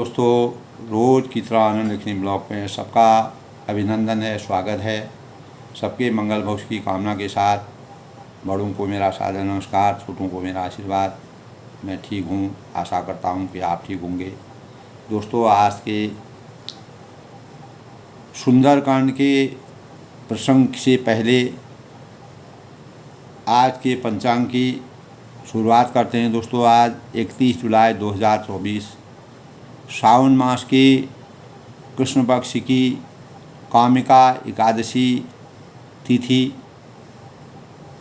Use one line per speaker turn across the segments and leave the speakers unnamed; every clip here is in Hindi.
दोस्तों, रोज़ की तरह आनंद लिखनी ब्लॉग में सबका अभिनंदन है, स्वागत है। सबके मंगल भविष्य की कामना के साथ बड़ों को मेरा सादर नमस्कार, छोटों को मेरा आशीर्वाद। मैं ठीक हूँ, आशा करता हूँ कि आप ठीक होंगे। दोस्तों, आज के सुंदरकांड के प्रसंग से पहले आज के पंचांग की शुरुआत करते हैं। दोस्तों, आज 31 जुलाई 2024 सावन मास के कृष्ण पक्ष की कामिका एकादशी तिथि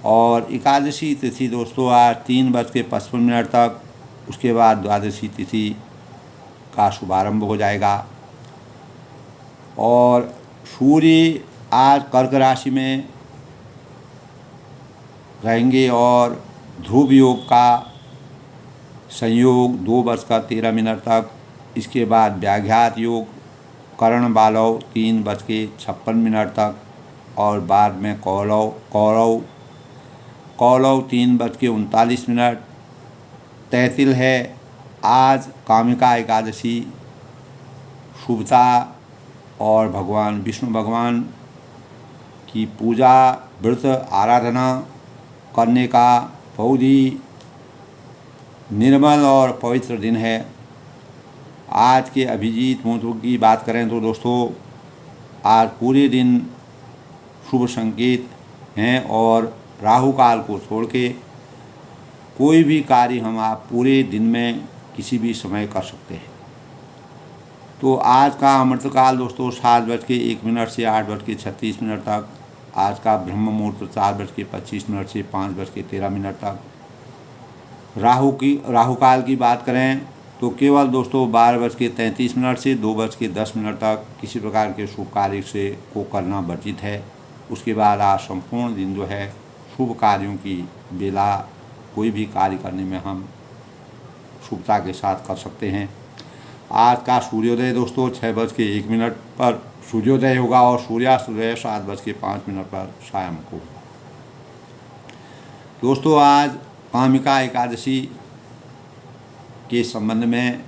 और एकादशी तिथि दोस्तों आज 3:55 तक, उसके बाद द्वादशी तिथि का शुभारंभ हो जाएगा। और सूर्य आज कर्क राशि में रहेंगे और ध्रुव योग का संयोग 2:13 तक, इसके बाद व्याघात योग करण बालव 3:56 तक और बाद में कौरव 3:39। तैतिल है आज कामिका एकादशी शुभता और भगवान विष्णु भगवान की पूजा व्रत आराधना करने का बहुत ही निर्मल और पवित्र दिन है। आज के अभिजीत मुहूर्तों की बात करें तो दोस्तों आज पूरे दिन शुभ संकेत हैं और राहु काल को छोड़ के कोई भी कार्य आप पूरे दिन में किसी भी समय कर सकते हैं। तो आज का अमृतकाल दोस्तों 7:01 से 8:36 तक, आज का ब्रह्म मुहूर्त 4:25 से 5:13 तक। राहु काल की बात करें तो केवल दोस्तों 12:33 से 2:10 तक किसी प्रकार के शुभ कार्य से को करना वर्जित है। उसके बाद आज संपूर्ण दिन जो है शुभ कार्यों की बेला, कोई भी कार्य करने में हम शुभता के साथ कर सकते हैं। आज का सूर्योदय दोस्तों 6:01 पर सूर्योदय होगा और सूर्यास्त जो है 7:05 पर शाम को। दोस्तों, आज कामिका एकादशी के संबंध में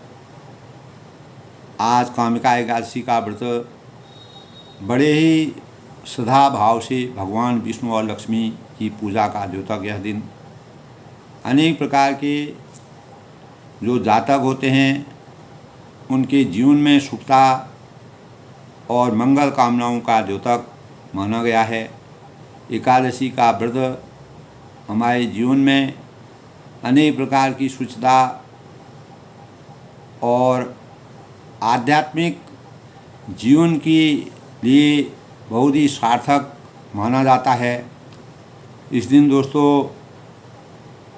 आज कामिका एकादशी का व्रत बड़े ही श्रद्धा भाव से भगवान विष्णु और लक्ष्मी की पूजा का द्योतक यह दिन। अनेक प्रकार के जो जातक होते हैं उनके जीवन में सुखता और मंगल कामनाओं का द्योतक माना गया है। एकादशी का व्रत हमारे जीवन में अनेक प्रकार की सुचिता और आध्यात्मिक जीवन के लिए बहुत ही सार्थक माना जाता है। इस दिन दोस्तों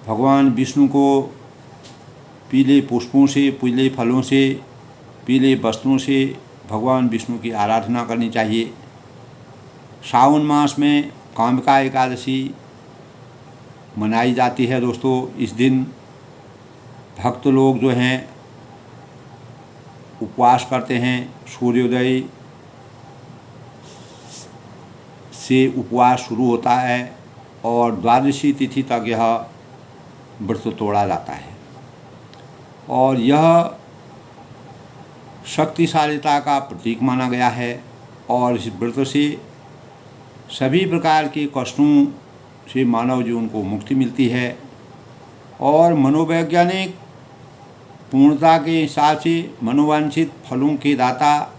भगवान विष्णु को पीले पुष्पों से, पीले फलों से, पीले वस्त्रों से भगवान विष्णु की आराधना करनी चाहिए। सावन मास में कामिका एकादशी मनाई जाती है दोस्तों। इस दिन भक्त लोग जो हैं उपवास करते हैं। सूर्योदय से उपवास शुरू होता है और द्वादशी तिथि तक यह व्रत तोड़ा जाता है और यह शक्तिशालीता का प्रतीक माना गया है। और इस व्रत से सभी प्रकार के कष्टों से मानव जीवन को मुक्ति मिलती है और मनोवैज्ञानिक पूर्णता के हिसाब से मनोवांछित फलों के दाता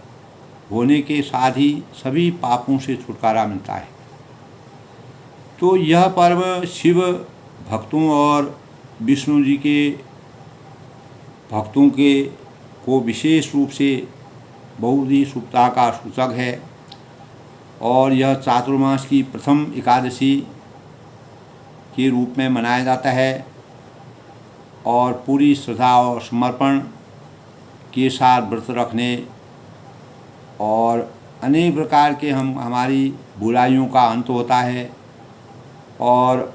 होने के साथ ही सभी पापों से छुटकारा मिलता है। तो यह पर्व शिव भक्तों और विष्णु जी के भक्तों के को विशेष रूप से बहुत ही शुभता का सूचक है और यह चातुर्मास की प्रथम एकादशी के रूप में मनाया जाता है और पूरी श्रद्धा और समर्पण के साथ व्रत रखने और अनेक प्रकार के हमारी बुराइयों का अंत होता है और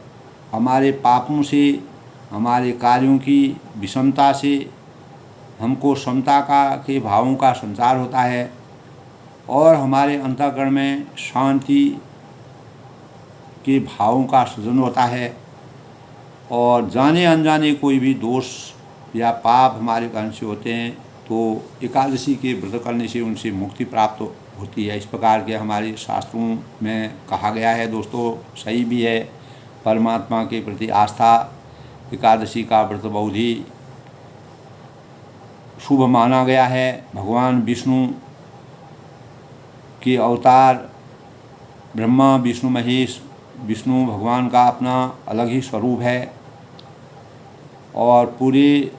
हमारे पापों से, हमारे कार्यों की विषमता से हमको समता के भावों का संचार होता है और हमारे अंतःकरण में शांति के भावों का सृजन होता है और जाने अनजाने कोई भी दोष या पाप हमारे कारण से होते हैं तो एकादशी के व्रत करने से उनसे मुक्ति प्राप्त होती है। इस प्रकार के हमारे शास्त्रों में कहा गया है दोस्तों, सही भी है। परमात्मा के प्रति आस्था, एकादशी का व्रत बहुत ही शुभ माना गया है। भगवान विष्णु के अवतार ब्रह्मा विष्णु महेश, विष्णु भगवान का अपना अलग ही स्वरूप है और पूरे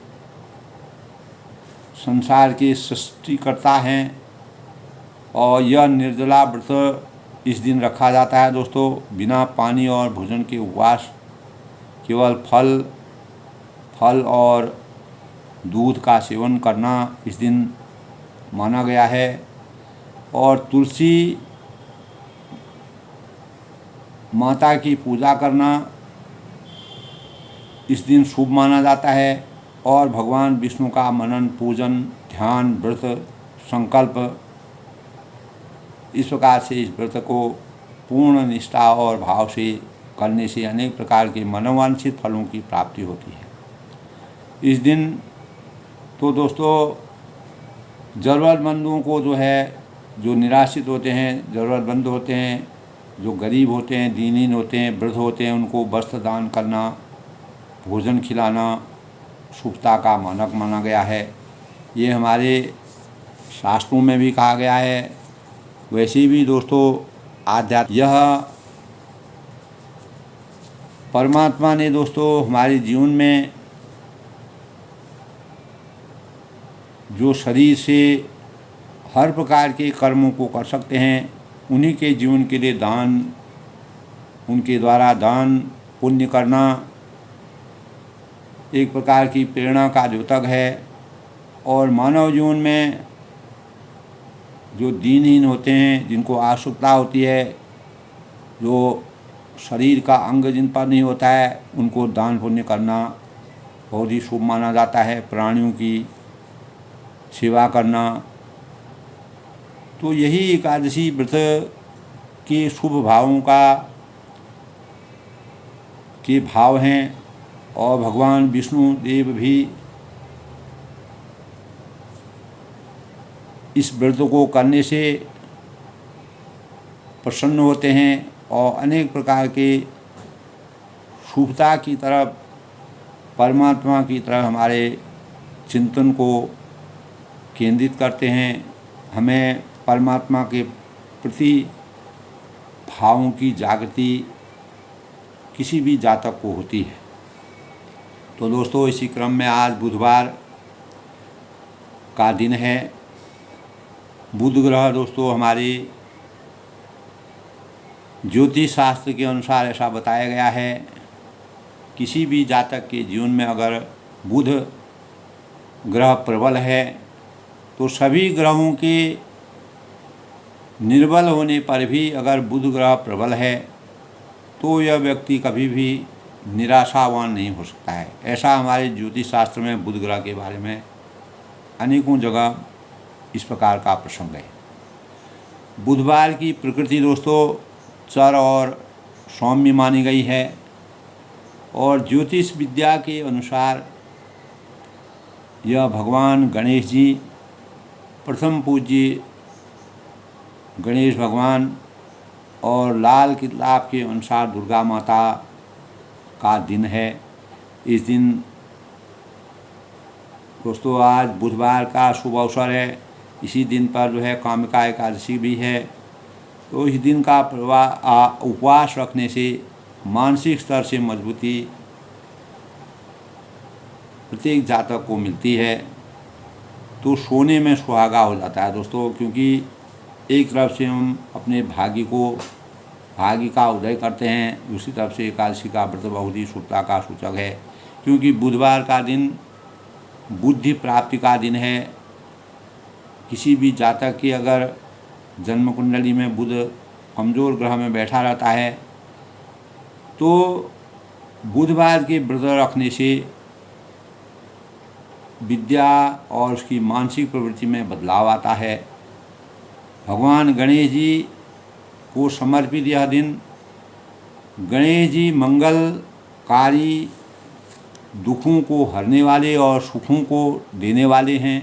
संसार के सृष्टिकर्ता हैं। और यह निर्जला व्रत इस दिन रखा जाता है दोस्तों, बिना पानी और भोजन के उपवास, केवल फल और दूध का सेवन करना इस दिन माना गया है। और तुलसी माता की पूजा करना इस दिन शुभ माना जाता है। और भगवान विष्णु का मनन, पूजन, ध्यान, व्रत, संकल्प, इस प्रकार से इस व्रत को पूर्ण निष्ठा और भाव से करने से अनेक प्रकार के मनोवांछित फलों की प्राप्ति होती है। इस दिन तो दोस्तों ज़रूरतमंदों को जो निराश्रित होते हैं, ज़रूरतमंद होते हैं, जो गरीब होते हैं, दीनहीन होते हैं, वृद्ध होते हैं, उनको वस्त्र दान करना, भोजन खिलाना शुभता का मानक माना गया है। ये हमारे शास्त्रों में भी कहा गया है। वैसे भी दोस्तों आध्यात्म, यह परमात्मा ने दोस्तों हमारे जीवन में जो शरीर से हर प्रकार के कर्मों को कर सकते हैं, उन्हीं के जीवन के लिए दान, उनके द्वारा दान पुण्य करना एक प्रकार की प्रेरणा का द्योतक है। और मानव जीवन में जो दीनहीन होते हैं, जिनको आवश्यकता होती है, जो शरीर का अंग जिन पर नहीं होता है, उनको दान पुण्य करना बहुत ही शुभ माना जाता है। प्राणियों की सेवा करना, तो यही एकादशी व्रत के शुभ भावों के भाव हैं। और भगवान विष्णु देव भी इस व्रत को करने से प्रसन्न होते हैं और अनेक प्रकार के शुभता की तरफ, परमात्मा की तरफ हमारे चिंतन को केंद्रित करते हैं। हमें परमात्मा के प्रति भावों की जागृति किसी भी जातक को होती है। तो दोस्तों इसी क्रम में आज बुधवार का दिन है। बुध ग्रह दोस्तों हमारे ज्योतिष शास्त्र के अनुसार ऐसा बताया गया है, किसी भी जातक के जीवन में अगर बुध ग्रह प्रबल है तो सभी ग्रहों के निर्बल होने पर भी अगर बुध ग्रह प्रबल है तो यह व्यक्ति कभी भी निराशावान नहीं हो सकता है। ऐसा हमारे ज्योतिष शास्त्र में बुध ग्रह के बारे में अनेकों जगह इस प्रकार का प्रसंग है। बुधवार की प्रकृति दोस्तों चर और सौम्य मानी गई है और ज्योतिष विद्या के अनुसार यह भगवान गणेश जी, प्रथम पूज्य गणेश भगवान और लाल किताब के अनुसार दुर्गा माता का दिन है। इस दिन दोस्तों आज बुधवार का शुभ अवसर है। इसी दिन पर कामिका एकादशी भी है। तो इस दिन का उपवास रखने से मानसिक स्तर से मजबूती प्रत्येक जातक को मिलती है। तो सोने में सुहागा हो जाता है दोस्तों, क्योंकि एक तरफ से हम अपने भाग्य का उदय करते हैं, दूसरी तरफ से एकादशी का व्रत बहुत ही शुभता का सूचक है। क्योंकि बुधवार का दिन बुद्धि प्राप्ति का दिन है। किसी भी जातक की अगर जन्म कुंडली में बुध कमज़ोर ग्रह में बैठा रहता है तो बुधवार के व्रत रखने से विद्या और उसकी मानसिक प्रवृत्ति में बदलाव आता है। भगवान गणेश जी को समर्पित यह दिन, गणेश जी मंगलकारी, दुखों को हरने वाले और सुखों को देने वाले हैं।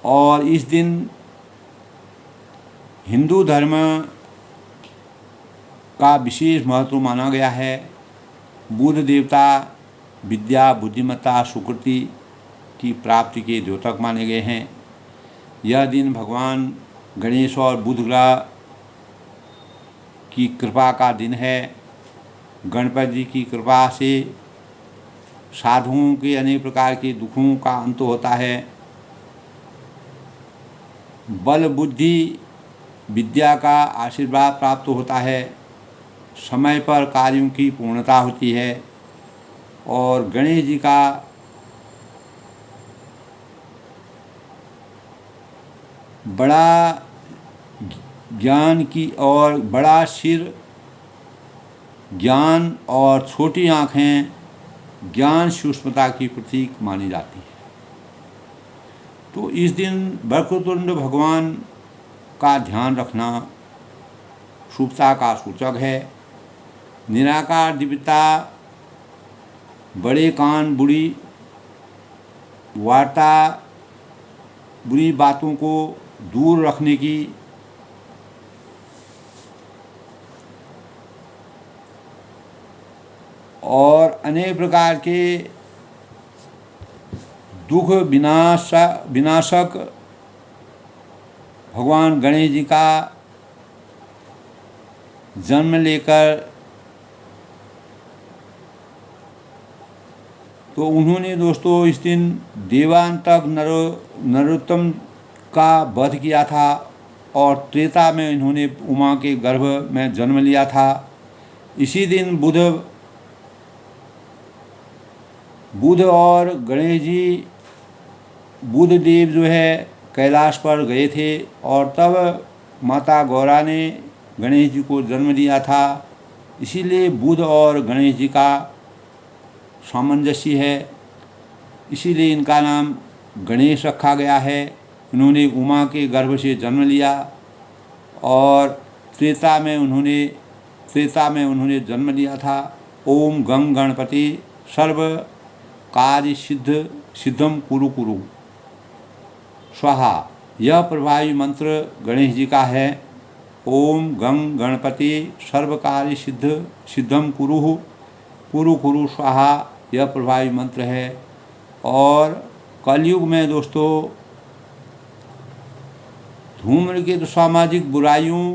और इस दिन हिंदू धर्म का विशेष महत्व माना गया है। बुध देवता विद्या, बुद्धिमत्ता, सुकृति की प्राप्ति के द्योतक माने गए हैं। यह दिन भगवान गणेश और बुध ग्रह की कृपा का दिन है। गणपति जी की कृपा से साधुओं के अनेक प्रकार के दुखों का अंत होता है। बल, बुद्धि, विद्या का आशीर्वाद प्राप्त होता है। समय पर कार्यों की पूर्णता होती है और गणेश जी का बड़ा ज्ञान की और बड़ा सिर, ज्ञान और छोटी आँखें ज्ञान सूक्ष्मता की प्रतीक मानी जाती है। तो इस दिन वक्रतुंड भगवान का ध्यान रखना शुभता का सूचक है। निराकार दिव्यता, बड़े कान, बुरी वार्ता, बुरी बातों को दूर रखने की और अनेक प्रकार के दुख विनाशक भगवान गणेश जी का जन्म लेकर तो उन्होंने दोस्तों इस दिन देवांतक नरोत्तम का वध किया था और त्रेता में इन्होंने उमा के गर्भ में जन्म लिया था। इसी दिन बुध और गणेश जी, बुध देव जो है कैलाश पर गए थे और तब माता गौरा ने गणेश जी को जन्म दिया था। इसीलिए बुध और गणेश जी का सामंजस्य है, इसीलिए इनका नाम गणेश रखा गया है। इन्होंने उमा के गर्भ से जन्म लिया और त्रेता में उन्होंने जन्म लिया था। ओम गंग गणपति सर्व कार्य सिद्धम कुरु कुरु स्वाहा, यह प्रभावी मंत्र गणेश जी का है। ओम गंग गणपति सर्व कार्य सिद्धम कुरु कुरु स्वाहा, यह प्रभावी मंत्र है। और कलयुग में दोस्तों धूम्रकेतु सामाजिक बुराइयों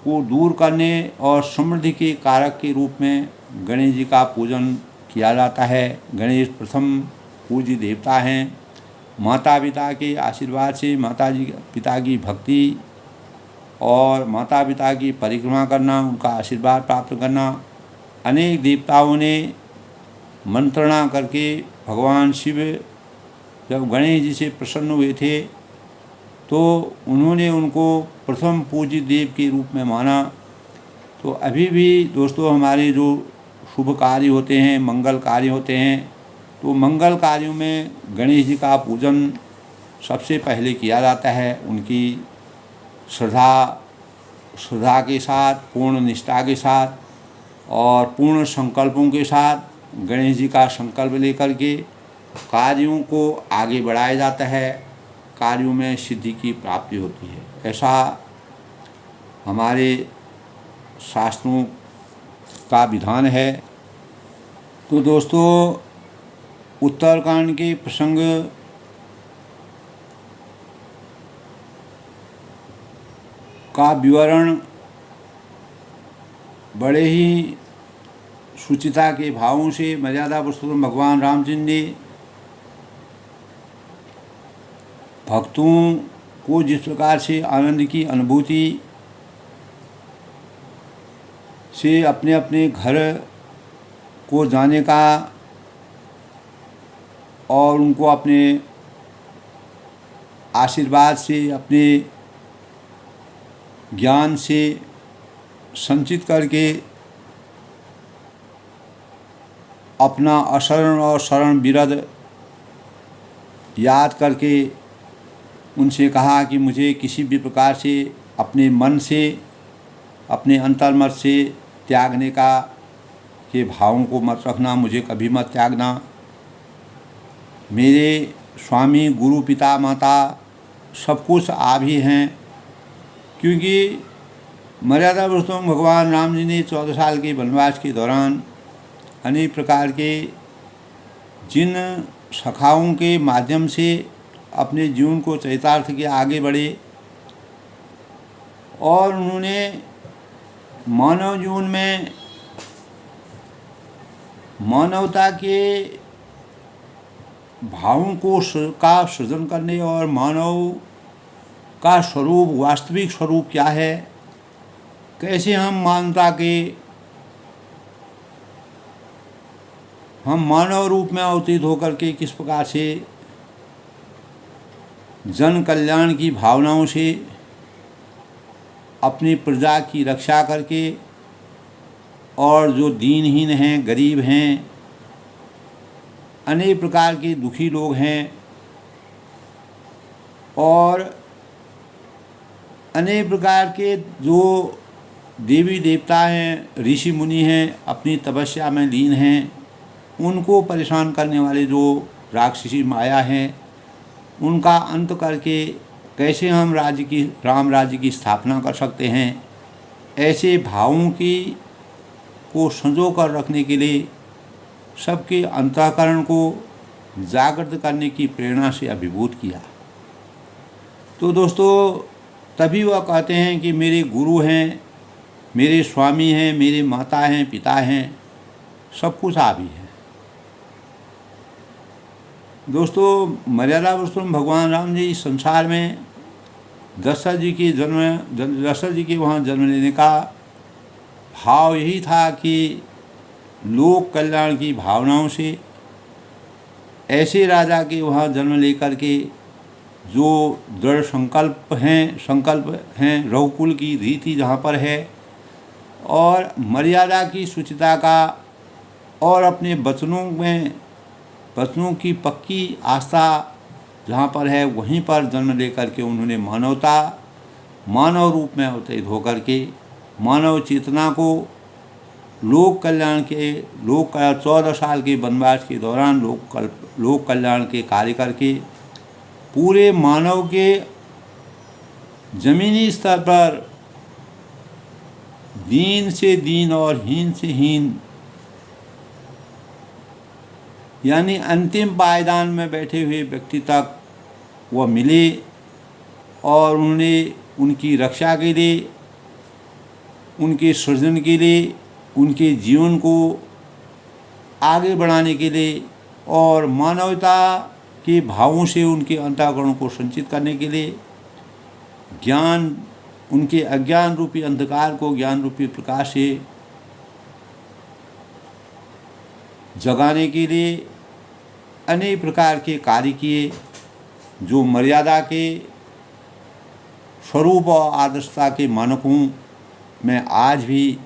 को दूर करने और समृद्धि के कारक के रूप में गणेश जी का पूजन किया जाता है। गणेश प्रथम पूज्य देवता हैं। माता पिता के आशीर्वाद से माता जी पिता की भक्ति और माता पिता की परिक्रमा करना, उनका आशीर्वाद प्राप्त करना। अनेक देवताओं ने मंत्रणा करके भगवान शिव जब गणेश जी से प्रसन्न हुए थे तो उन्होंने उनको प्रथम पूज्य देव के रूप में माना। तो अभी भी दोस्तों हमारे जो शुभ कार्य होते हैं, मंगल कार्य होते हैं, तो मंगल कार्यों में गणेश जी का पूजन सबसे पहले किया जाता है। उनकी श्रद्धा के साथ, पूर्ण निष्ठा के साथ और पूर्ण संकल्पों के साथ गणेश जी का संकल्प लेकर के कार्यों को आगे बढ़ाया जाता है। कार्यों में सिद्धि की प्राप्ति होती है, ऐसा हमारे शास्त्रों का विधान है। तो दोस्तों उत्तरकांड के प्रसंग का विवरण बड़े ही शुचिता के भावों से मर्यादा पुरुषोत्तम भगवान रामचंद्र ने भक्तों को जिस प्रकार से आनंद की अनुभूति से अपने अपने घर को जाने का और उनको अपने आशीर्वाद से, अपने ज्ञान से संचित करके अपना अशरण और शरण विरद याद करके उनसे कहा कि मुझे किसी भी प्रकार से अपने मन से, अपने अंतर्मन से त्यागने का के भावों को मत रखना, मुझे कभी मत त्यागना। मेरे स्वामी, गुरु, पिता, माता सब कुछ आप ही हैं, क्योंकि मर्यादा पुरुषोत्तम भगवान राम जी ने 14 साल के वनवास के दौरान अनेक प्रकार के जिन शाखाओं के माध्यम से अपने जीवन को चरितार्थ के आगे बढ़े और उन्होंने मानव जीवन में मानवता के भावों को का सृजन करने और मानव का स्वरूप, वास्तविक स्वरूप क्या है, कैसे हम मानव रूप में अवतीत होकर के किस प्रकार से जन कल्याण की भावनाओं से अपनी प्रजा की रक्षा करके और जो दीनहीन हैं, गरीब हैं, अनेक प्रकार के दुखी लोग हैं और अनेक प्रकार के जो देवी देवता हैं, ऋषि मुनि हैं, अपनी तपस्या में लीन हैं, उनको परेशान करने वाले जो राक्षसी माया हैं, उनका अंत करके कैसे हम राम राज्य की स्थापना कर सकते हैं, ऐसे भावों को संजो कर रखने के लिए सबके अंतःकरण को जागृत करने की प्रेरणा से अभिभूत किया। तो दोस्तों, तभी वह कहते हैं कि मेरे गुरु हैं, मेरे स्वामी हैं, मेरे माता हैं, पिता हैं, सब कुछ आप ही हैं। दोस्तों, मर्यादा पुरुषोत्तम भगवान राम जी इस संसार में दशरथ जी के वहाँ जन्म लेने का भाव यही था कि लोक कल्याण की भावनाओं से ऐसे राजा के वहाँ जन्म लेकर के जो दृढ़ संकल्प हैं, रघुकुल की रीति जहाँ पर है और मर्यादा की शुचिता का और अपने वचनों की पक्की आस्था जहाँ पर है, वहीं पर जन्म लेकर के उन्होंने मानव रूप में अवतरित होकर के मानव चेतना को लोक कल्याण के 14 साल के वनवास के दौरान लोक कल्याण के कार्य करके पूरे मानव के जमीनी स्तर पर दीन से दीन और हीन से हीन, यानी अंतिम पायदान में बैठे हुए व्यक्ति तक वह मिले और उन्होंने उनकी रक्षा के लिए, उनके सृजन के लिए, उनके जीवन को आगे बढ़ाने के लिए और मानवता के भावों से उनके अंतःकरण को संचित करने के लिए ज्ञान, उनके अज्ञान रूपी अंधकार को ज्ञान रूपी प्रकाश से जगाने के लिए अनेक प्रकार के कार्य किए, जो मर्यादा के स्वरूप और आदर्शता के मानकों में आज भी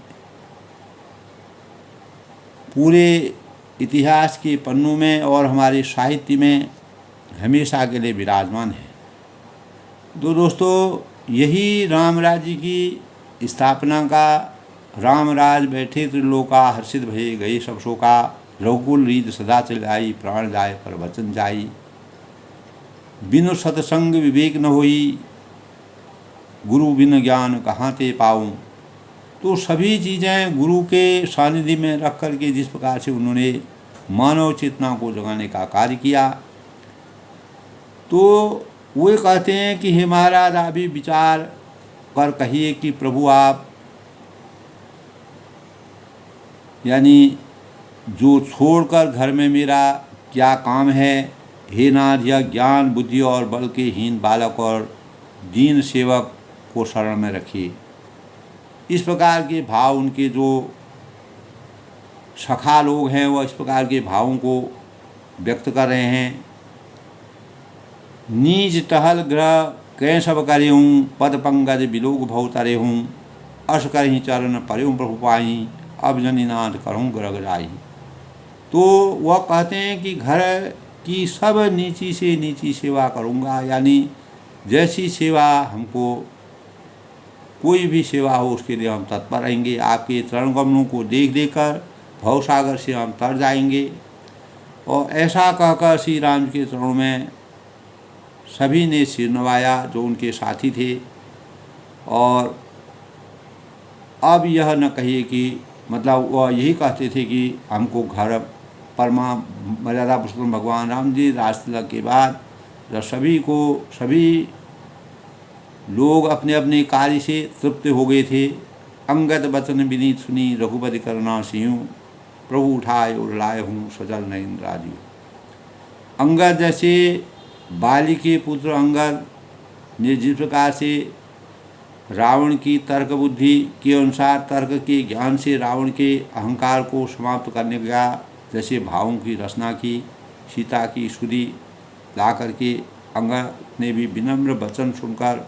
पूरे इतिहास के पन्नों में और हमारे साहित्य में हमेशा के लिए विराजमान है। तो दोस्तों, यही राम राज्य की स्थापना का राम राज बैठे त्रिलोका हर्षित भये गए सब शोका, रघुकुल रीत सदा चल आई, प्राण जाय पर वचन जाई, बिनु सतसंग विवेक न होई, गुरु बिन ज्ञान कहाँ ते पाऊँ। तो सभी चीज़ें गुरु के सानिध्य में रख कर के जिस प्रकार से उन्होंने मानव चेतना को जगाने का कार्य किया, तो वे कहते हैं कि हे महाराज, आप भी विचार कर कहिए कि प्रभु आप, यानी जो छोड़कर घर में मेरा क्या काम है, हे नाथ, यह ज्ञान बुद्धि और बल के हीन बालक और दीन सेवक को शरण में रखिए। इस प्रकार के भाव उनके जो सखा लोग हैं वह इस प्रकार के भावों को व्यक्त कर रहे हैं। नीज टहल ग्रह कै सब करे हूँ, पद पंकज बिलोक भव तरे हूँ, अस करही चरण पर्युं प्रभु पाई, अब जनिनाथ करहूँ ग्रह जाई। तो वह कहते हैं कि घर की सब नीची से नीची सेवा करूँगा, यानी जैसी सेवा हमको, कोई भी सेवा हो उसके लिए हम तत्पर रहेंगे। आपके चरण कमलों को देख देख कर भवसागर से हम तर जाएंगे। और ऐसा कहकर श्री राम के चरणों में सभी ने सिर नवाया जो उनके साथी थे। और अब यह न कहिए कि मतलब वह यही कहते थे कि हमको घर परमा मर्यादा पुरुषोत्तम भगवान राम जी राज तिलक के बाद जब सभी लोग अपने अपने कार्य से तृप्त हो गए थे, अंगद वचन विनीत सुनी रघुपति करुणा सिंह प्रभु उठाए और लाए हूँ सजल नयन राजीव। अंगद जैसे बाली के पुत्र अंगद ने जिस प्रकार से रावण की तर्क बुद्धि के अनुसार तर्क के ज्ञान से रावण के अहंकार को समाप्त करने का जैसे भावों की रचना की, सीता की स्तुति ला करके अंगद ने भी विनम्र वचन सुनकर,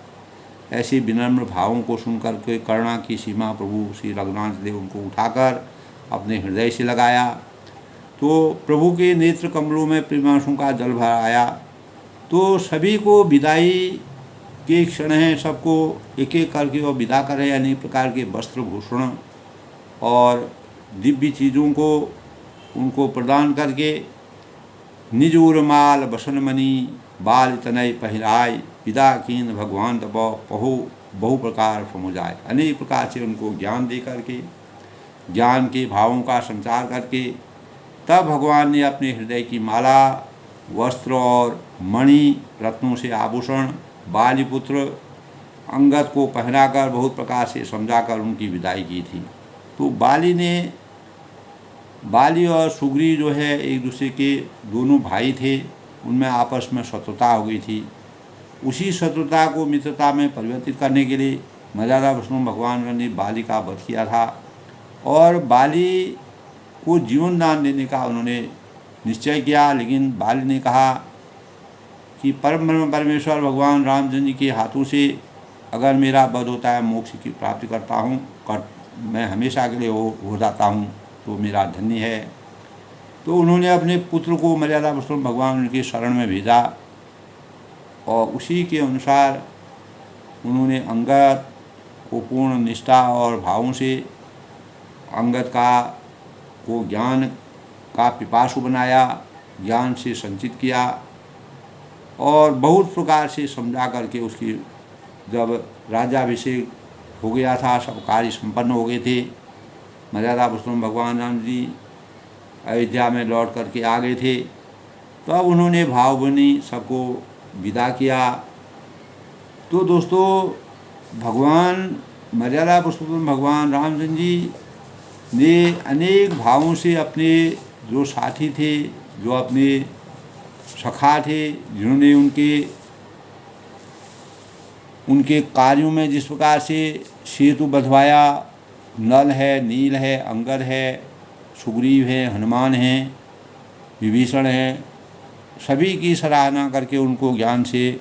ऐसे विनम्र भावों को सुनकर के करुणा की सीमा प्रभु श्री रघुनाथ देव उनको उठाकर अपने हृदय से लगाया। तो प्रभु के नेत्र कमलों में प्रेमांशु का जल भर आया। तो सभी को विदाई के क्षण हैं, सबको एक एक करके वो विदा कर रहे हैं। अनेक प्रकार के वस्त्र भूषण और दिव्य चीज़ों को उनको प्रदान करके निज उर्माल बसनमणि बाल तनय पहिराय विदा कीन भगवान तब बहु प्रकार समुझाए। अनेक प्रकार से उनको ज्ञान दे करके, ज्ञान के भावों का संचार करके तब भगवान ने अपने हृदय की माला, वस्त्र और मणि रत्नों से आभूषण बालीपुत्र अंगद को पहनाकर बहुत प्रकार से समझाकर उनकी विदाई की थी। तो बाली और सुग्रीव जो है एक दूसरे के दोनों भाई थे, उनमें आपस में शत्रुता हो गई थी। उसी शत्रुता को मित्रता में परिवर्तित करने के लिए मर्यादा पुरुषोत्तम भगवान ने बाली का वध किया था और बाली को जीवन दान देने का उन्होंने निश्चय किया। लेकिन बाली ने कहा कि परम ब्रह्म परमेश्वर भगवान रामचंद्र जी के हाथों से अगर मेरा वध होता है, मोक्ष की प्राप्ति करता हूँ, मैं हमेशा के लिए हो जाता हूँ तो मेरा धन्य है। तो उन्होंने अपने पुत्र को मर्यादा पुरुषोत्तम भगवान उनके शरण में भेजा और उसी के अनुसार उन्होंने अंगद को पूर्ण निष्ठा और भावों से अंगद को ज्ञान का पिपासु बनाया, ज्ञान से संचित किया और बहुत प्रकार से समझा करके उसकी जब राज्याभिषेक हो गया था, सब कार्य संपन्न हो गए थे, मर्यादा पुरुषोत्तम भगवान राम जी अयोध्या में लौट करके आ गए थे, तो अब उन्होंने भावभूनि सबको विदा किया। तो दोस्तों भगवान मर्यादा पुरुषोत्तम भगवान रामचंद्र जी ने अनेक भावों से अपने जो साथी थे, जो अपने सखा थे, जिन्होंने उनके कार्यों में जिस प्रकार से सेतु बंधवाया, नल है, नील है, अंगद है, सुग्रीव है, हनुमान हैं, विभीषण हैं, सभी की सराहना करके उनको ज्ञान से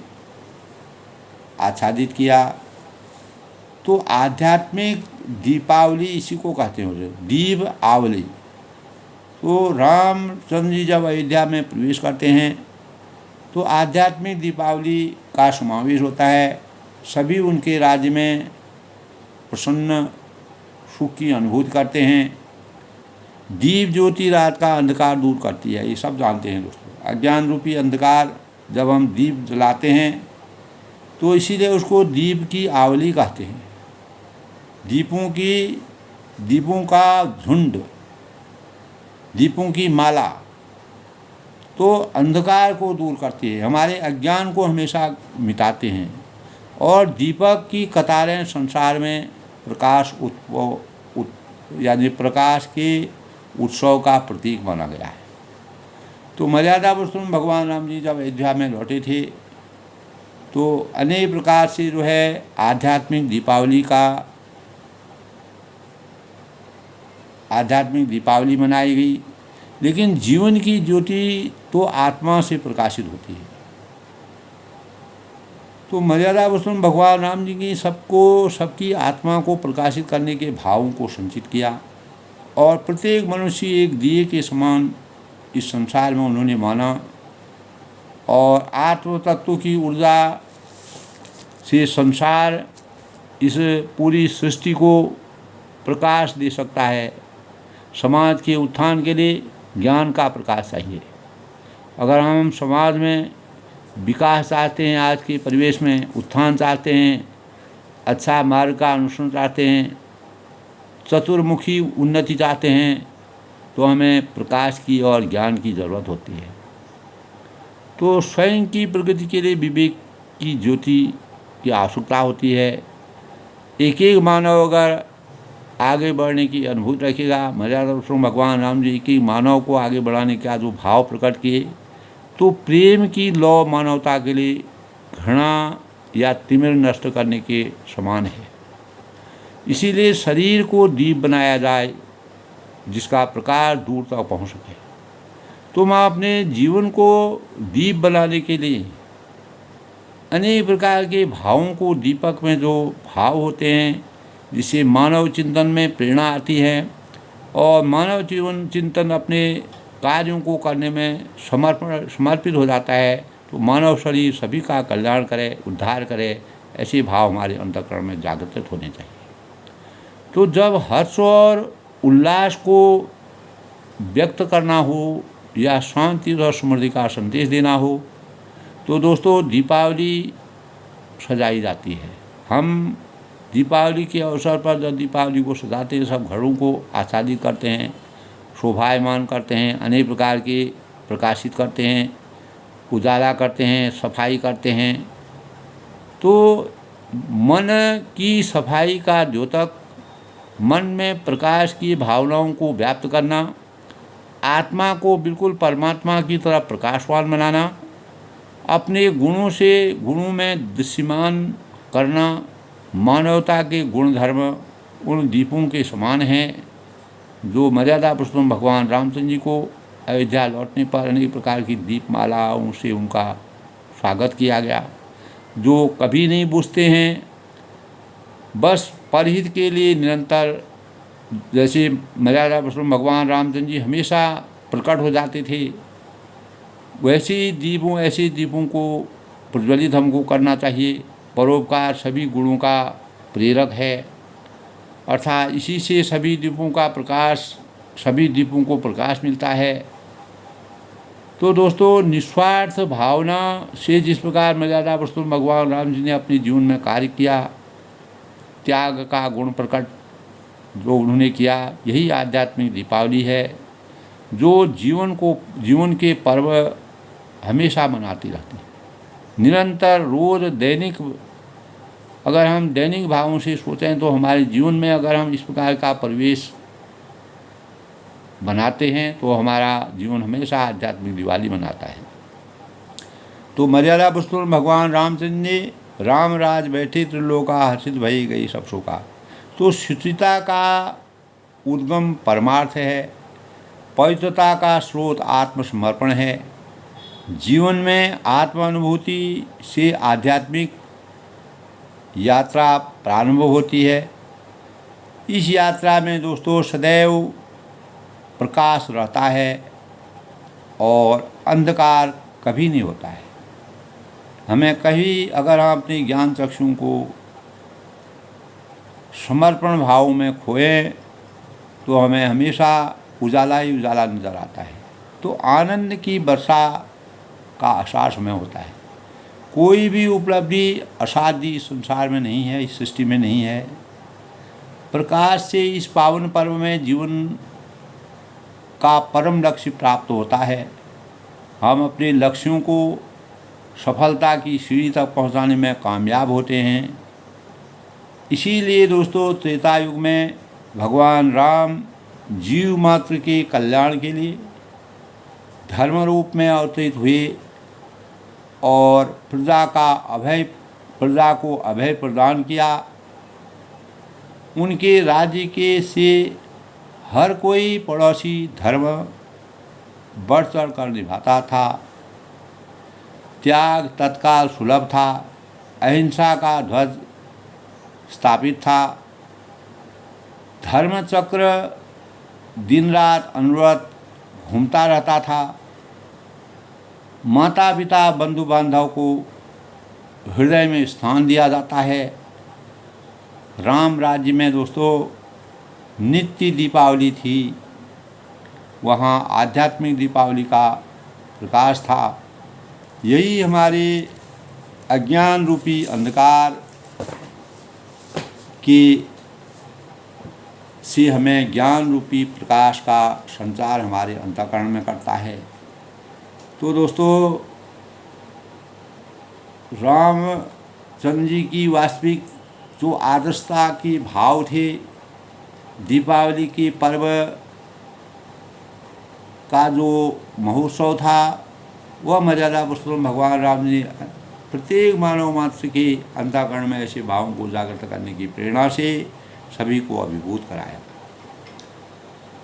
आच्छादित किया। तो आध्यात्मिक दीपावली इसी को कहते हैं, दीप आवली। तो रामचंद्र जी जब अयोध्या में प्रवेश करते हैं तो आध्यात्मिक दीपावली का समावेश होता है। सभी उनके राज्य में प्रसन्न सुख की अनुभूति करते हैं। दीप ज्योति रात का अंधकार दूर करती है, ये सब जानते हैं दोस्तों। अज्ञान रूपी अंधकार जब हम दीप जलाते हैं तो इसीलिए उसको दीप की आवली कहते हैं। दीपों का झुंड, दीपों की माला तो अंधकार को दूर करती है, हमारे अज्ञान को हमेशा मिटाते हैं। और दीपक की कतारें संसार में प्रकाश यानी प्रकाश के उत्सव का प्रतीक माना गया है। तो मर्यादा पुरुषोत्तम भगवान राम जी जब अयोध्या में लौटे थे तो अनेक प्रकार से जो है आध्यात्मिक दीपावली मनाई गई। लेकिन जीवन की ज्योति तो आत्मा से प्रकाशित होती है। तो मर्यादा पुरुषोत्तम भगवान राम जी की सबकी आत्मा को प्रकाशित करने के भावों को संचित किया और प्रत्येक मनुष्य एक दिए के समान इस संसार में उन्होंने माना और आत्म तत्व की ऊर्जा से संसार इस पूरी सृष्टि को प्रकाश दे सकता है। समाज के उत्थान के लिए ज्ञान का प्रकाश चाहिए। अगर हम समाज में विकास चाहते हैं, आज के परिवेश में उत्थान चाहते हैं, अच्छा मार्ग का अनुसरण चाहते हैं, चतुर्मुखी उन्नति चाहते हैं, तो हमें प्रकाश की और ज्ञान की ज़रूरत होती है। तो स्वयं की प्रगति के लिए विवेक की ज्योति की आवश्यकता होती है। एक एक मानव अगर आगे बढ़ने की अनुभूति रखेगा, मर्यादा पुरुषोत्तम भगवान राम जी की मानव को आगे बढ़ाने का जो भाव प्रकट किए, तो प्रेम की लौ मानवता के लिए घृणा या तिमिर नष्ट करने के समान है। इसीलिए शरीर को दीप बनाया जाए जिसका प्रकाश दूर तक पहुंच सके। तो मैं अपने जीवन को दीप बनाने के लिए अनेक प्रकार के भावों को, दीपक में जो भाव होते हैं जिससे मानव चिंतन में प्रेरणा आती है और मानव जीवन चिंतन अपने कार्यों को करने में समर्पित हो जाता है, तो मानव शरीर सभी का कल्याण करे, उद्धार करे, ऐसे भाव हमारे अंतःकरण में जागृत होने चाहिए। तो जब हर्ष और उल्लास को व्यक्त करना हो या शांति और समृद्धि का संदेश देना हो, तो दोस्तों दीपावली सजाई जाती है। हम दीपावली के अवसर पर जब दीपावली को सजाते हैं, सब घरों को आच्छादित करते हैं, शोभायमान करते हैं, अनेक प्रकार के प्रकाशित करते हैं, उजाला करते हैं, सफाई करते हैं। तो मन की सफाई का द्योतक, मन में प्रकाश की भावनाओं को व्याप्त करना, आत्मा को बिल्कुल परमात्मा की तरह प्रकाशवान बनाना, अपने गुणों से गुणों में दृश्यमान करना, मानवता के गुण धर्म उन दीपों के समान हैं जो मर्यादा पुरुषोत्तम भगवान रामचंद्र जी को अयोध्या लौटने पर अनेक प्रकार की दीपमालाओं से उनका स्वागत किया गया, जो कभी नहीं बुझते हैं, बस परहित के लिए निरंतर, जैसे मर्यादा पुरुषोत्तम भगवान रामचंद्र जी हमेशा प्रकट हो जाते थे, ऐसे दीपों को प्रज्वलित हमको करना चाहिए। परोपकार सभी गुणों का प्रेरक है, अर्थात इसी से सभी दीपों को प्रकाश मिलता है। तो दोस्तों निस्वार्थ भावना से जिस प्रकार मर्यादा पुरुषोत्तम भगवान राम जी ने अपने जीवन में कार्य किया, त्याग का गुण प्रकट जो उन्होंने किया, यही आध्यात्मिक दीपावली है जो जीवन के पर्व हमेशा मनाती रहती है। निरंतर रोज अगर हम दैनिक भावों से सोचें तो हमारे जीवन में अगर हम इस प्रकार का परिवेश बनाते हैं तो हमारा जीवन हमेशा आध्यात्मिक दिवाली मनाता है। तो मर्यादा पुरुषोत्तम भगवान रामचंद्र ने राम राज बैठे त्रिलोका हर्षित भई गई सब शोका। तो शुचिता का उद्गम परमार्थ है, पवित्रता का स्रोत आत्मसमर्पण है। जीवन में आत्मानुभूति से आध्यात्मिक यात्रा प्रारंभ होती है। इस यात्रा में दोस्तों सदैव प्रकाश रहता है और अंधकार कभी नहीं होता है। हमें कभी अगर हम अपने ज्ञान चक्षु को समर्पण भाव में खोएं तो हमें हमेशा उजाला ही उजाला नज़र आता है। तो आनंद की वर्षा का आसार समय होता है। कोई भी उपलब्धि असाध्य संसार में नहीं है, इस सृष्टि में नहीं है। प्रकाश से इस पावन पर्व में जीवन का परम लक्ष्य प्राप्त होता है। हम अपने लक्ष्यों को सफलता की सीढ़ी तक पहुंचाने में कामयाब होते हैं। इसीलिए दोस्तों त्रेता युग में भगवान राम जीव मात्र के कल्याण के लिए धर्म रूप में अवतरित हुए और प्रजा को अभय प्रदान किया। उनके राज्य के से हर कोई पड़ोसी धर्म बढ़ चढ़ कर निभाता था। त्याग तत्काल सुलभ था, अहिंसा का ध्वज स्थापित था। धर्मचक्र दिन रात अनवरत घूमता रहता था। माता पिता बंधु बांधव को हृदय में स्थान दिया जाता है। राम राज्य में दोस्तों नित्य दीपावली थी, वहाँ आध्यात्मिक दीपावली का प्रकाश था। यही हमारे अज्ञान रूपी अंधकार के से हमें ज्ञान रूपी प्रकाश का संचार हमारे अंतःकरण में करता है। तो दोस्तों, रामचंद्र जी की वास्तविक जो आदर्शता के भाव थे, दीपावली के पर्व का जो महोत्सव था, वह मर्यादा पुरुषोत्तम भगवान राम जी ने प्रत्येक मानव मात्र के अंतःकरण में ऐसे भावों को जागृत करने की प्रेरणा से सभी को अभिभूत कराया।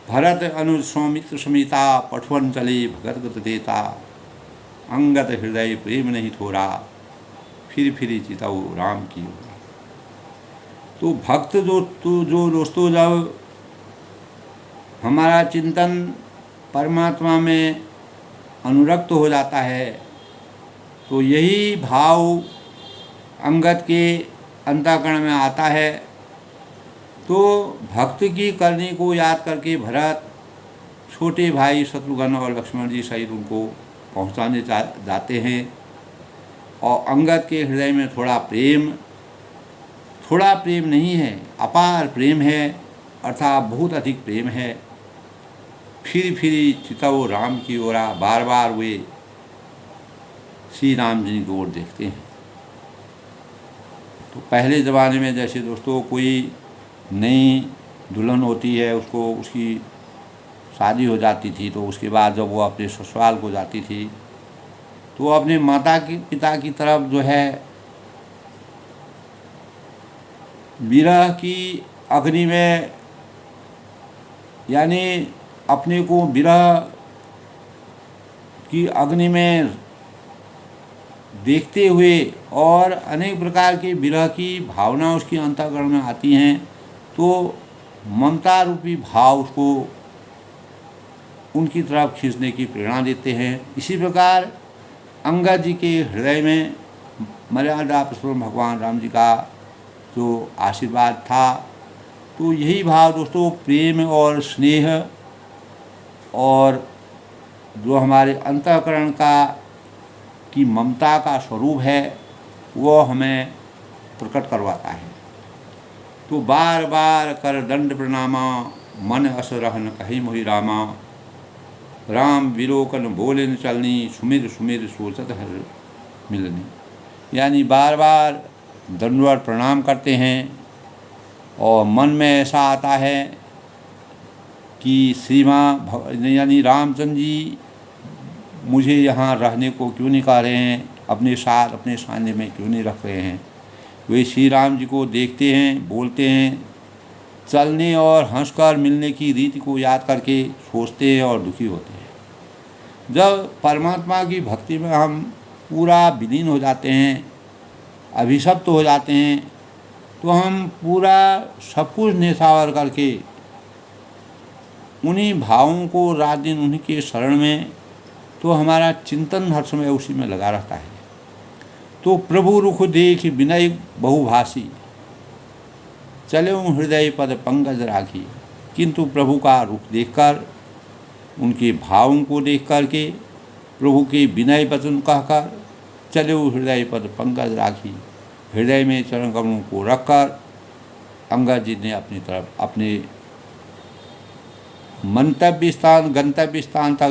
भरत अनुज सौमित्र समिता पठवन चले भगत गत देता, अंगत हृदय प्रेम नहीं थोरा, फिर चिताऊ राम की ओर। तो भक्त जो दोस्तों, जब हमारा चिंतन परमात्मा में अनुरक्त हो जाता है, तो यही भाव अंगद के अंतःकरण में आता है। तो भक्त की करनी को याद करके भरत छोटे भाई शत्रुघ्न और लक्ष्मण जी सहित उनको पहुंचाने जाते हैं, और अंगद के हृदय में थोड़ा प्रेम नहीं है, अपार प्रेम है, अर्थात बहुत अधिक प्रेम है। फिर चितव राम की ओर, बार बार वे श्री राम जी की ओर देखते हैं। तो पहले ज़माने में जैसे दोस्तों कोई नई दुल्हन होती है, उसकी शादी हो जाती थी, तो उसके बाद जब वो अपने ससुराल को जाती थी, तो वो अपने माता की पिता की तरफ जो है विरह की अग्नि में, यानी अपने को विरह की अग्नि में देखते हुए और अनेक प्रकार के विरह की भावना उसकी अंतःकरण में आती हैं, तो ममता रूपी भाव उसको उनकी तरफ खींचने की प्रेरणा देते हैं। इसी प्रकार अंगद जी के हृदय में मर्यादा पुरुषोत्तम भगवान राम जी का जो आशीर्वाद था, तो यही भाव दोस्तों प्रेम और स्नेह और जो हमारे अंतःकरण की ममता का स्वरूप है, वो हमें प्रकट करवाता है। तो बार बार कर दंड प्रणामा, मन अस रहन कही मोहि रामा, राम विलोकन बोले न चलनी, सुमिर सुमिर सोचत हर मिलनी। यानी बार बार दंडवत प्रणाम करते हैं, और मन में ऐसा आता है कि श्री माँ यानी रामचंद्र जी मुझे यहाँ रहने को क्यों नहीं कह रहे हैं, अपने साथ अपने सामने में क्यों नहीं रख रहे हैं। वे श्री राम जी को देखते हैं, बोलते हैं, चलने और हंसकर मिलने की रीति को याद करके सोचते हैं और दुखी होते हैं। जब परमात्मा की भक्ति में हम पूरा विलीन हो जाते हैं, अभिशप्त हो जाते हैं, तो हम पूरा सब कुछ न्यौछावर करके उन्हीं भावों को रात दिन उन्हीं के शरण में, तो हमारा चिंतन हर समय उसी में लगा रहता है। तो प्रभु रुख देख विनय बहुभाषी, चले हृदय पद पंकज राखी। किंतु प्रभु का रुख देखकर, उनके भावों को देख कर के, प्रभु के विनय वचन कहकर चले हृदय पद पंकज राखी, हृदय में चरण कमलों को रखकर अंगद जी ने अपनी तरफ अपने गंतव्य स्थान तक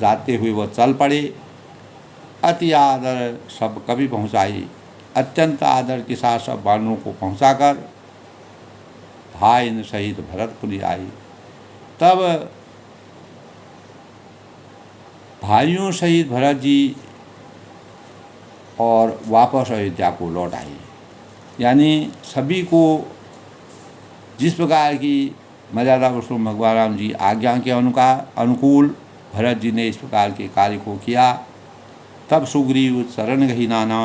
जाते हुए वह चल पड़े। अति आदर सब कभी पहुँचाई, अत्यंत आदर के साथ सब वानरों को पहुँचाकर भाई न सहित भरतपुरी आई। तब भाइयों सहित भरत जी और वापस अयोध्या को लौट आई। यानी सभी को जिस प्रकार की मर्यादा पुरुषोत्तम भगवान राम जी आज्ञा के अनुकूल भरत जी ने इस प्रकार के कार्य को किया। तब सुग्रीव शरण गही नाना,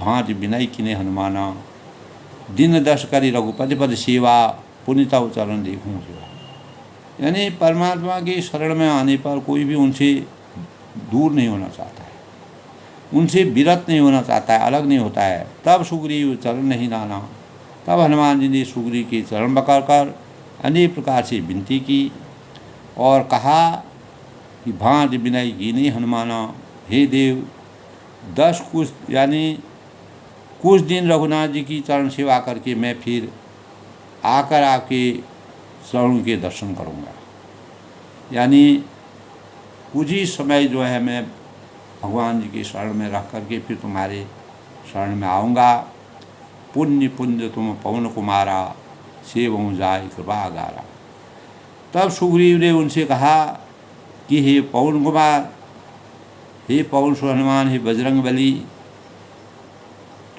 भांति विनय किने हनुमाना, दिन दश करी रघुपति पद सेवा, पुनितव चरण देखूं सेवा। यानी परमात्मा के शरण में आने पर कोई भी उनसे दूर नहीं होना चाहता है, उनसे विरत नहीं होना चाहता है, अलग नहीं होता है। तब सुग्रीव चरण नहीं नाना, तब हनुमान जी ने सुग्रीव के चरण पकड़ कर अनेक प्रकार से विनती की और कहा कि भांति विनय कीने हनुमाना, हे देव 10 कुछ दिन रघुनाथ जी की चरण सेवा करके मैं फिर आकर आपके चरणों के दर्शन करूँगा। यानी कुछ ही समय जो है मैं भगवान जी की शरण में रह करके फिर तुम्हारे शरण में आऊँगा। पुण्य पुण्य तुम पवन कुमारा, सेवऊँ जाय कृपा आगारा। तब सुग्रीव ने उनसे कहा कि हे पवन कुमार, हे पवन सु हनुमान, हे बजरंग बली,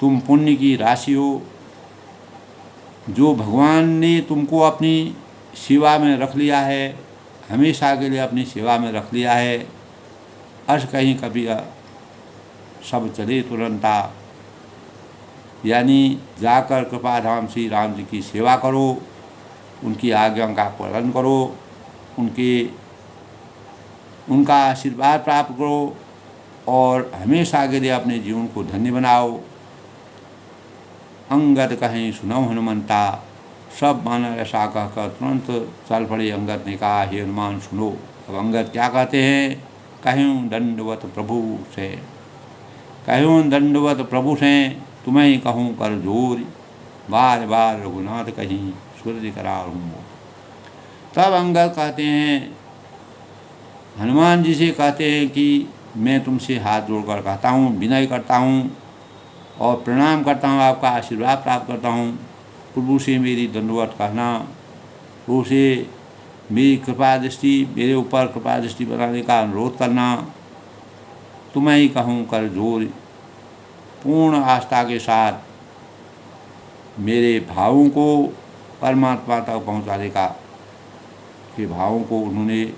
तुम पुण्य की राशि हो। जो भगवान ने तुमको अपनी सेवा में रख लिया है, हमेशा के लिए अपनी सेवा में रख लिया है, अस कहीं कभी सब चले तुरंता। यानी जाकर कृपाधाम श्री राम जी की सेवा करो, उनकी आज्ञा का पालन करो, उनका आशीर्वाद प्राप्त करो और हमेशा के लिए अपने जीवन को धन्य बनाओ। अंगद कहें सुनौ हनुमंता, सब माना ऐसा कहकर तुरंत चल पड़े। अंगद ने कहा, हे हनुमान सुनो। अब अंगद क्या कहते हैं, कहूँ दंडवत प्रभु से, कहूँ दंडवत प्रभु से, तुम्हें कहूँ कर जोर, बार बार रघुनाथ कहीं सूर्य करार हूँ। तब अंगद कहते हैं, हनुमान जी से कहते हैं कि मैं तुमसे हाथ जोड़कर कहता हूँ, विनय करता हूँ और प्रणाम करता हूँ, आपका आशीर्वाद प्राप्त करता हूँ। प्रभु से मेरी दंडवत कहना, प्रभु से मेरी कृपा दृष्टि, मेरे ऊपर कृपा दृष्टि बनाने का अनुरोध करना। तुम्हें ही कहूँ कर जोर, पूर्ण आस्था के साथ मेरे भावों को परमात्मा तक पहुँचाने का के भावों को उन्होंने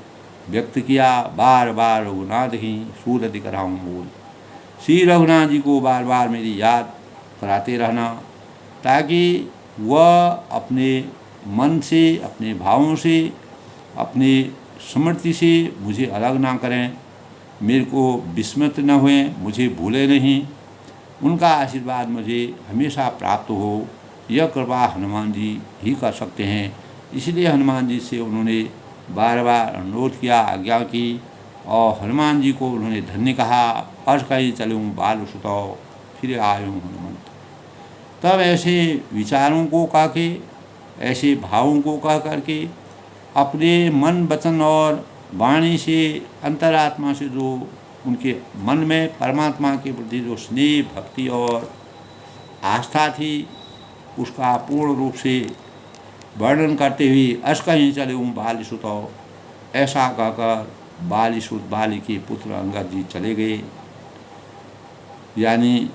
व्यक्त किया। बार बार रघुनाथ ही सूर अधि कराऊँ बोल। श्री रघुनाथ जी को बार बार मेरी याद कराते रहना, ताकि वह अपने मन से, अपने भावों से, अपने स्मृति से मुझे अलग ना करें, मेरे को विस्मृत न हुए, मुझे भूले नहीं, उनका आशीर्वाद मुझे हमेशा प्राप्त हो। यह कृपा हनुमान जी ही कर सकते हैं। इसलिए हनुमान जी से उन्होंने बार बार अनुरोध किया, आज्ञा की, और हनुमान जी को उन्होंने धन्य कहा। अर्श कहीं चलूँ बाल सुतो, फिर आयूँ हनुमंत। तब ऐसे विचारों को कह के, ऐसे भावों को कह करके, अपने मन वचन और वाणी से, अंतरात्मा से जो उनके मन में परमात्मा के प्रति जो स्नेह, भक्ति और आस्था थी, उसका पूर्ण रूप से वर्णन करते हुए अस कहीं चले हूँ बाल सुतो, ऐसा कहकर बालीसुत बाली के पुत्र अंगद जी चले गए। यानी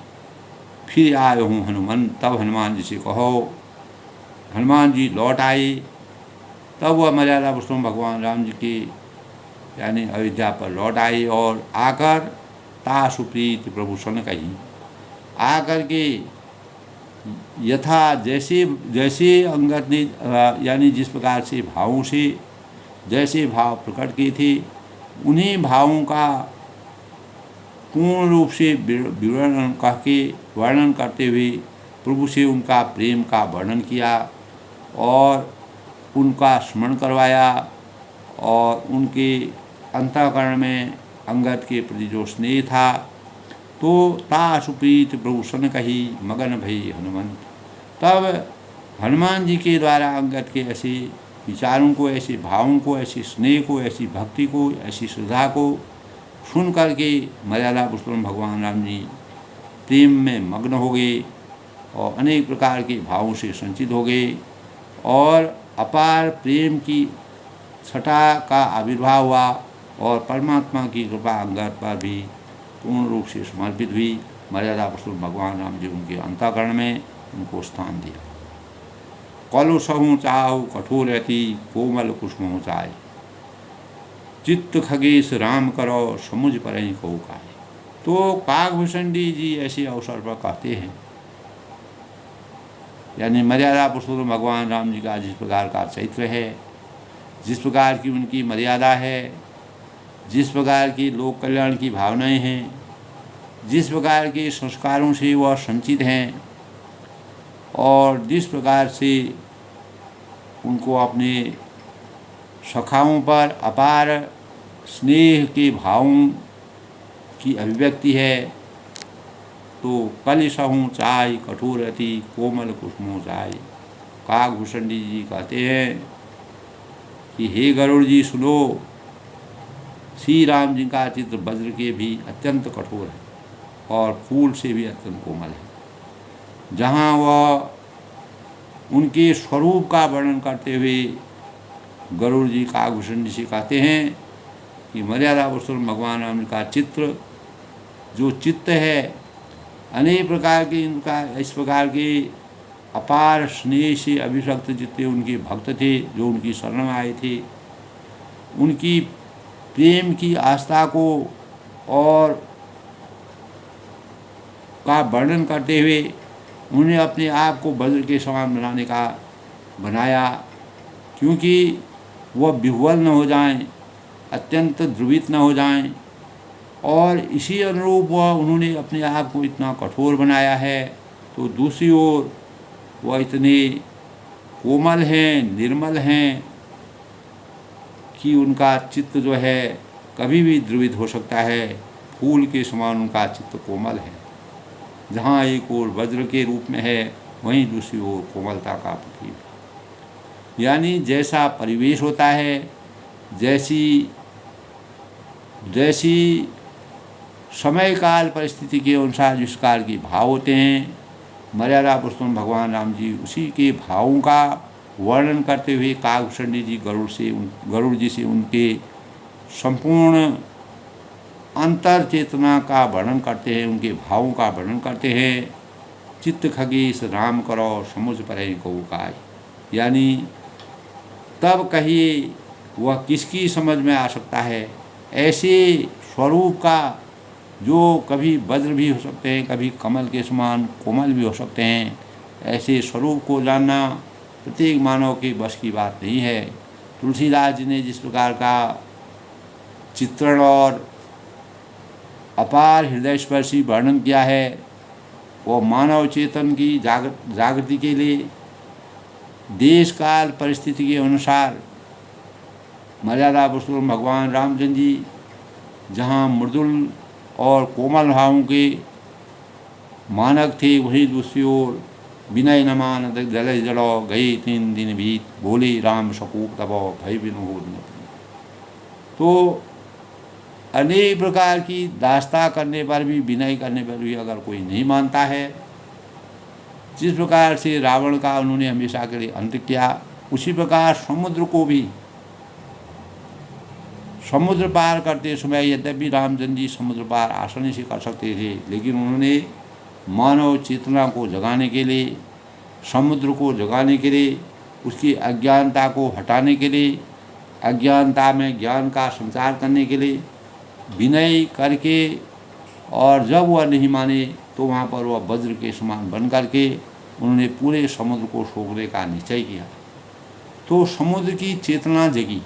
फिर आए हूँ हनुमान। तब हनुमान जी से कहो। हनुमान जी लौट आए। तब वह मर्यादा पुरुषोत्तम भगवान राम जी की यानी अयोध्या पर लौट आए और आकर ता सुप्रीत प्रभु सन कहीं, आकर के यथा जैसे अंगद ने यानी जिस प्रकार से भावों से जैसे भाव प्रकट किए थे, उन्हीं भावों का पूर्ण रूप से वर्णन करते हुए प्रभु से उनका प्रेम का वर्णन किया और उनका स्मरण करवाया और उनके अंतःकरण में अंगद के प्रति जो स्नेह था, तो ता सुप्रीत प्रभु सन कही मगन भई हनुमंत। तब हनुमान जी के द्वारा अंगद के ऐसे विचारों को, ऐसे भावों को, ऐसे स्नेह को, ऐसी भक्ति को, ऐसी श्रद्धा को सुन करके मर्यादा पुरुषोत्तम भगवान राम जी प्रेम में मग्न हो गए और अनेक प्रकार के भावों से संचित हो गए और अपार प्रेम की छटा का आविर्भाव हुआ और परमात्मा की कृपा अंगद पर भी पूर्ण रूप से समर्पित हुई। मर्यादा पुरुषोत्तम भगवान राम जी उनके अंतःकरण में उनको स्थान दिया। कलु सहु चाहु कठोर अति कोमल कुसुम चाय, चित्त खगेश राम करो समुझ पर को काय। तो काकभूषणी जी ऐसे अवसर पर कहते हैं, यानी मर्यादा पुरुषोत्तम भगवान राम जी का जिस प्रकार का चरित्र है, जिस प्रकार की उनकी मर्यादा है, जिस प्रकार की लोक कल्याण की भावनाएं हैं, जिस प्रकार के संस्कारों से वह संचित हैं और जिस प्रकार से उनको अपने सखाओं पर अपार स्नेह के भावों की अभिव्यक्ति है। तो कलिशहूँ चाय कठोर अति कोमल कुसुमों चाय। काकभूषण जी कहते हैं कि हे गरुड़ जी सुनो, श्री राम जी का चित्र वज्र के भी अत्यंत कठोर है और फूल से भी अत्यंत कोमल है। जहाँ वह उनके स्वरूप का वर्णन करते हुए गरुड़ जी काकभूषण जी से कहते हैं कि मर्यादा पुरुषोत्तम भगवान राम का चित्र जो चित्त है, अनेक प्रकार के इनका इस प्रकार के अपार स्नेह से अभिषक्त जितने उनके भक्त थे, जो उनकी शरण में आए थे, उनकी प्रेम की आस्था को और का वर्णन करते हुए उन्हें अपने आप को वज्र के समान बनाने का बनाया, क्योंकि वह विह्वल न हो जाएं, अत्यंत ध्रुवित न हो जाएं। और इसी अनुरूप वह उन्होंने अपने आप को इतना कठोर बनाया है। तो दूसरी ओर वह इतने कोमल हैं, निर्मल हैं कि उनका चित्त जो है कभी भी ध्रुवित हो सकता है। फूल के समान उनका चित्त कोमल है। जहाँ एक ओर वज्र के रूप में है, वहीं दूसरी ओर कोमलता का प्रतीक है। यानी जैसा परिवेश होता है, जैसी समय काल परिस्थिति के अनुसार जिस प्रकार के भाव होते हैं, मर्यादा पुरुषोत्तम भगवान राम जी उसी के भावों का वर्णन करते हुए काकभूषण जी गरुड़ जी से उनके संपूर्ण अंतर चेतना का वर्णन करते हैं, उनके भावों का वर्णन करते हैं। चित्त खगेश राम करो समुझ परै कहु काय। यानी तब कहिए वह किसकी समझ में आ सकता है। ऐसे स्वरूप का जो कभी वज्र भी हो सकते हैं, कभी कमल के समान कोमल भी हो सकते हैं, ऐसे स्वरूप को जानना प्रत्येक मानव के बस की बात नहीं है। तुलसीदास जी ने जिस प्रकार का चित्रण और अपार हृदय स्पर्शी वर्णन किया है, वो मानव चेतन की जागृति के लिए देश काल परिस्थिति के अनुसार मर्यादा पुरुषोत्तम भगवान रामचंद्र जी जहाँ मृदुल और कोमल भावों के मानक थे, वहीं दूसरी ओर विनय न मान जल जलो गए 3 दिन बीत बोले राम सकूप तबो भय बिनु हो। तो अनेक प्रकार की दास्ता करने पर भी, विनय करने पर भी अगर कोई नहीं मानता है, जिस प्रकार से रावण का उन्होंने हमेशा के लिए अंत किया, उसी प्रकार समुद्र को भी समुद्र पार करते समय यद्यपि रामचंद्र जी समुद्र पार आसानी से कर सकते थे, लेकिन उन्होंने मानव चेतना को जगाने के लिए, समुद्र को जगाने के लिए, उसकी अज्ञानता को हटाने के लिए, अज्ञानता में ज्ञान का संचार करने के लिए विनय करके, और जब वह नहीं माने तो वहाँ पर वह वज्र के समान बन करके उन्होंने पूरे समुद्र को सोखने का निश्चय किया। तो समुद्र की चेतना जगी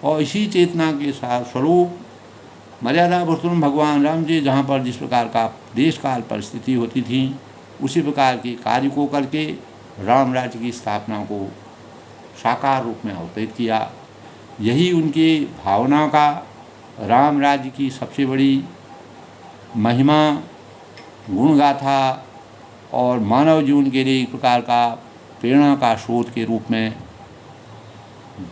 और इसी चेतना के साथ स्वरूप मर्यादा पुरुषोत्तम भगवान राम जी जहाँ पर जिस प्रकार का देश काल परिस्थिति होती थी, उसी प्रकार के कार्य को करके राम राज्य की स्थापना को साकार रूप में अवतरित किया। यही उनकी भावना का राम राज्य की सबसे बड़ी महिमा, गुण गाथा और मानव जीवन के लिए एक प्रकार का प्रेरणा का स्रोत के रूप में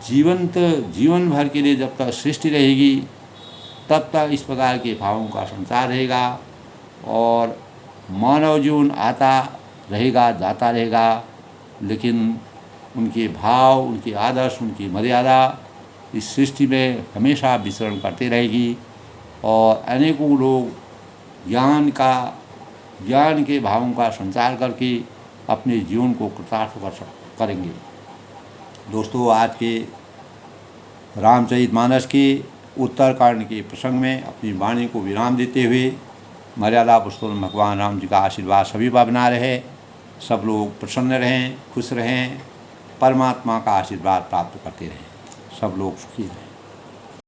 जीवन भर के लिए जब तक सृष्टि रहेगी, तब तक इस प्रकार के भावों का संचार रहेगा और मानव जीवन आता रहेगा, जाता रहेगा, लेकिन उनके भाव, उनके आदर्श, उनकी मर्यादा इस सृष्टि में हमेशा विचरण करते रहेगी और अनेकों लोग ज्ञान के भावों का संचार करके अपने जीवन को कृतार्थ करेंगे। दोस्तों, आज के रामचरितमानस के उत्तरकांड के प्रसंग में अपनी वाणी को विराम देते हुए मर्यादा पुरुषोत्तम भगवान राम जी का आशीर्वाद सभी पर बना रहे। सब लोग प्रसन्न रहें, खुश रहें, परमात्मा का आशीर्वाद प्राप्त करते रहें। सब लोग सुखी रहें।